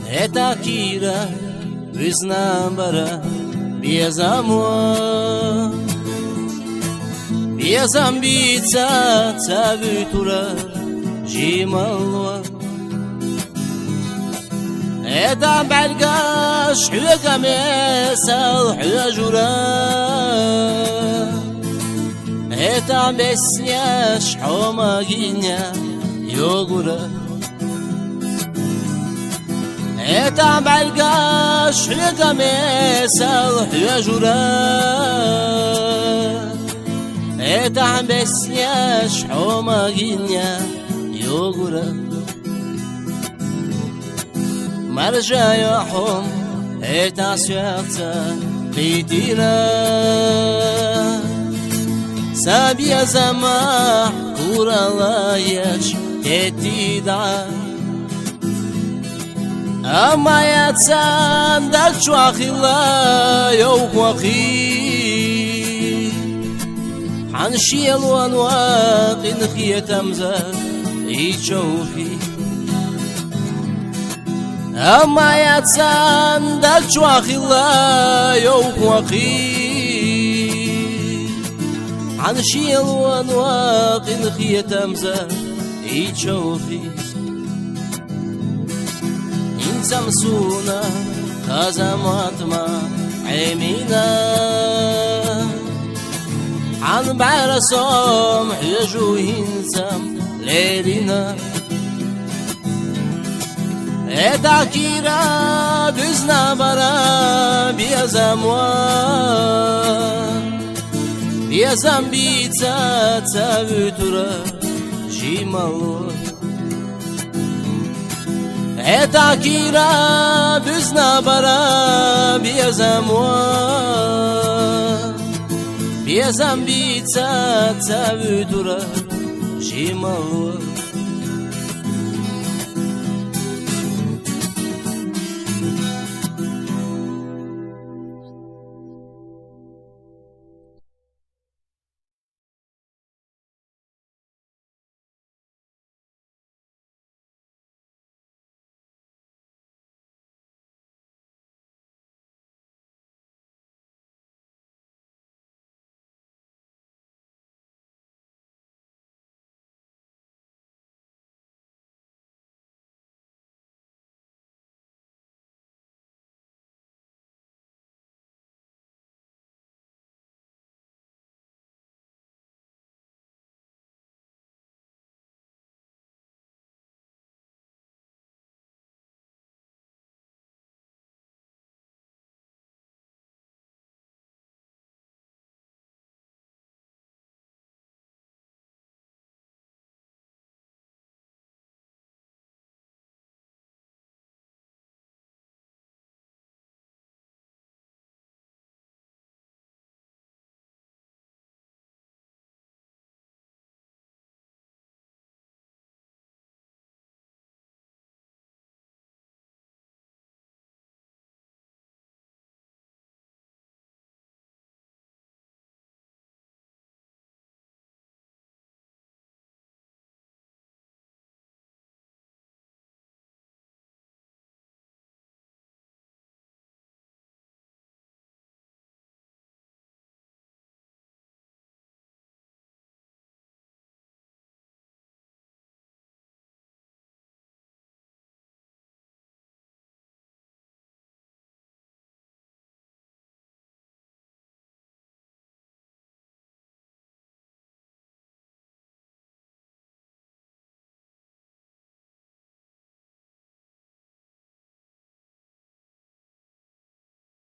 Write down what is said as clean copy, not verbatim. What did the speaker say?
eta kira Viznambara Biezamua Biezambica Cavitura Jimalua eta Belgash Hüga Mesal Hüjura eta Besyash Homaginya Yogura eta Belgash Hüga Mesal Hüjura eta Besyash Homaginya Yogura مرجع يحوم اتا سياتا بيتينا سابيا زماح كورا لايش تتيدع اما يتسان دك شواخي لا يوق وخي حنشي الوانواق نخية تمزا يتشوفي أما يتسان دك شواخي لا يوق وخي عن شيل وانواق نخية تمزا يتشوفي إن سمسونا كازمات ما عيمينا عن بعرسهم حيجو هنسم ليلنا eta kira Viznambara Biezamua Biezambica Cavitura Jimalua eta kira Viznambara Biezamua Biezambica Cavitura Jimalua